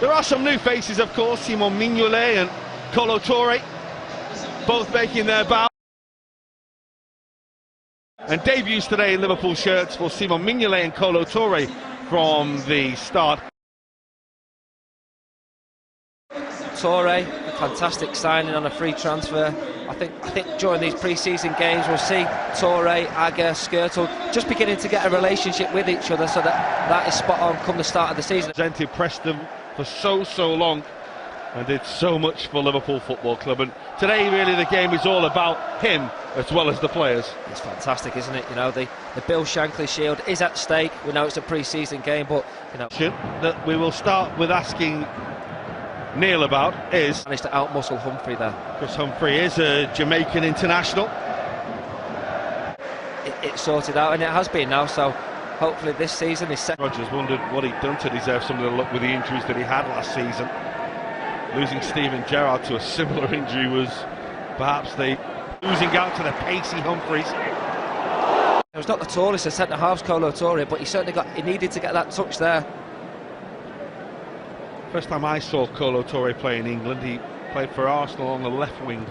There are some new faces, of course, Simon Mignolet and Kolo Toure, both making their bow. And debuts today in Liverpool shirts for Simon Mignolet and Kolo Toure from the start. Toure, a fantastic signing on a free transfer. I think during these pre-season games we'll see Toure, Agger, Skirtle just beginning to get a relationship with each other, so that is spot on come the start of the season. Represented Preston for so long and did so much for Liverpool Football Club, and today really the game is all about him as well as the players. It's fantastic, isn't it? You know, the Bill Shankly Shield is at stake. We know it's a pre-season game, but you know that we will start with asking Neil about is managed to outmuscle Humphrey there. Chris Humphrey is a Jamaican international. It's sorted out, and it has been now, so hopefully this season is set. Rodgers wondered what he'd done to deserve some of the luck with the injuries that he had last season. Losing Steven Gerrard to a similar injury was perhaps the losing out to the pacey Humphreys. He was not the tallest of centre-halves, Kolo Toure, but he needed to get that touch there. First time I saw Kolo Toure play in England, he played for Arsenal on the left wing.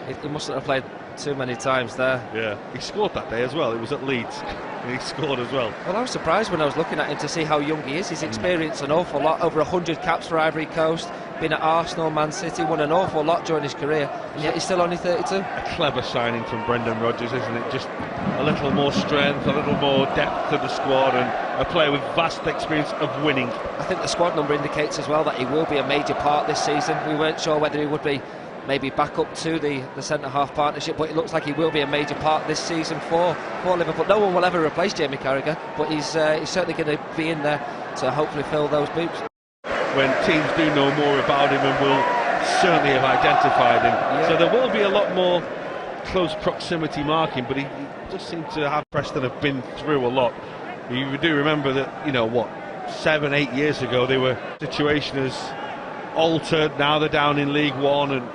He mustn't have played too many times there. Yeah, he scored that day as well. It was at Leeds and he scored as well. Well, I was surprised when I was looking at him to see how young he is. He's experienced an awful lot, over 100 caps for Ivory Coast, been at Arsenal, Man City, won an awful lot during his career, and yet he's still only 32. A clever signing from Brendan Rodgers, isn't it? Just a little more strength, a little more depth to the squad, and a player with vast experience of winning. I think the squad number indicates as well that he will be a major part this season. We weren't sure whether he would be maybe back up to the centre-half partnership, but it looks like he will be a major part this season for Liverpool. No one will ever replace Jamie Carragher, but he's certainly going to be in there to hopefully fill those boots. When teams do know more about him and will certainly have identified him. Yeah. So there will be a lot more close proximity marking, but he does seem to have. Preston have been through a lot. You do remember that, you know, what, 7-8 years ago, the situation has altered. Now they're down in League One, and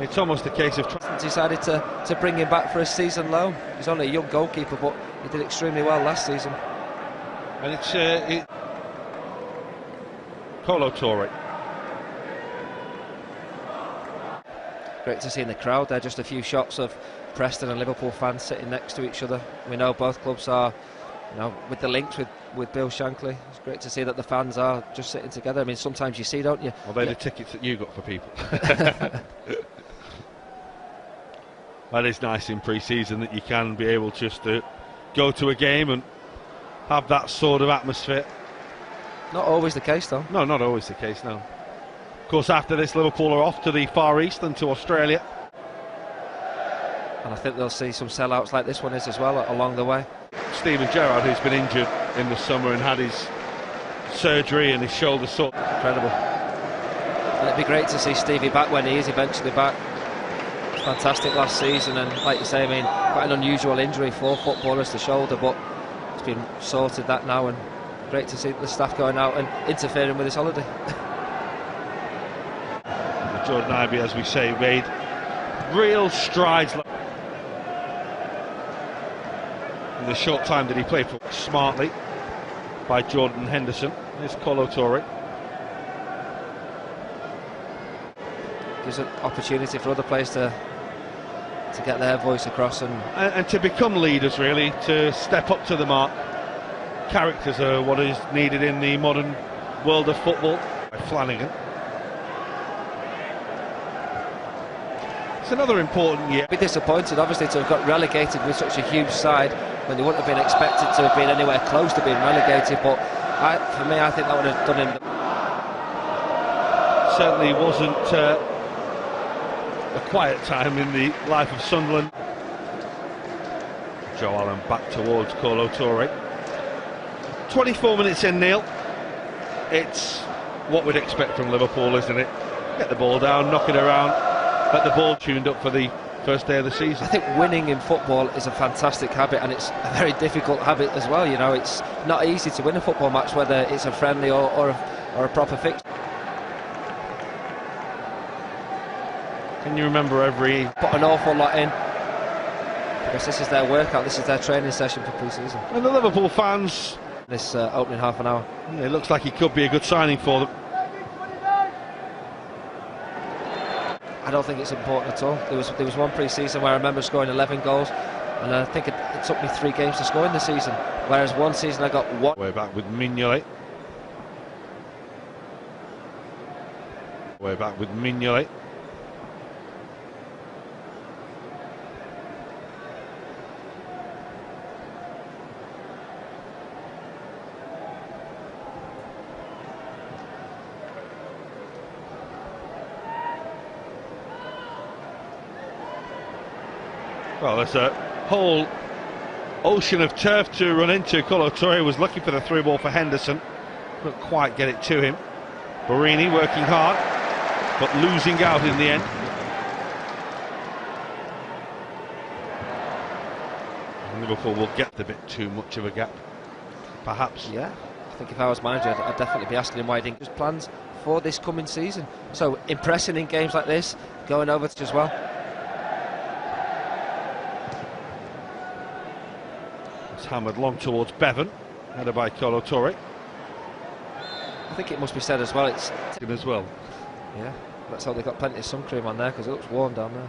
it's almost a case of decided to bring him back for a season loan. He's only a young goalkeeper, but he did extremely well last season. And it's Kolo Toure. Great to see in the crowd there, just a few shots of Preston and Liverpool fans sitting next to each other. We know both clubs are, you know, with the links with Bill Shankly. It's great to see that the fans are just sitting together. I mean, sometimes you see, don't you? Well, they're the tickets that you got for people. That is nice in pre-season, that you can be able just to go to a game and have that sort of atmosphere. Not always the case, though. No, not always the case, no. Of course, after this, Liverpool are off to the Far East and to Australia. And I think they'll see some sellouts like this one is as well along the way. Steven Gerrard, who's been injured in the summer and had his surgery and his shoulder sore. Incredible. And it'd be great to see Stevie back when he is eventually back. It was fantastic last season, and like you say, I mean, quite an unusual injury for footballers, the shoulder, but it's been sorted that now, and great to see the staff going out and interfering with his holiday. Jordan Ibe, as we say, made real strides in the short time that he played for. Smartly by Jordan Henderson. There's Kolo Toure. Gives an opportunity for other players to get their voice across and to become leaders, really, to step up to the mark. Characters are what is needed in the modern world of football. Flanagan. It's another important year. Be disappointed, obviously, to have got relegated with such a huge side when they wouldn't have been expected to have been anywhere close to being relegated. But for me, I think that would have done him. Certainly wasn't a quiet time in the life of Sunderland. Joe Allen back towards Kolo Toure. 24 minutes in, Neil. It's what we'd expect from Liverpool, isn't it? Get the ball down, knock it around, let the ball tuned up for the first day of the season. I think winning in football is a fantastic habit, and it's a very difficult habit as well. You know, it's not easy to win a football match, whether it's a friendly or a proper fixture. Can you remember every... Put an awful lot in, because this is their workout, this is their training session for pre-season. And the Liverpool fans this opening half an hour. Yeah, it looks like he could be a good signing for them. I don't think it's important at all. There was one pre-season where I remember scoring 11 goals, and I think it took me 3 games to score in the season, whereas one season I got 1. Way back with Mignolet. Way back with Mignolet. Well, there's a whole ocean of turf to run into. Kolo Toure was looking for the through ball for Henderson, couldn't quite get it to him. Borini working hard, but losing out in the end. Liverpool will get a bit too much of a gap, perhaps. Yeah, I think if I was manager, I'd definitely be asking him why he didn't have plans for this coming season. So impressing in games like this, going over to as well. It's hammered long towards Bevan, headed by Kolo Toure. I think it must be said as well, it's As well. yeah, let's hope they've got plenty of sun cream on there, because it looks warm down there.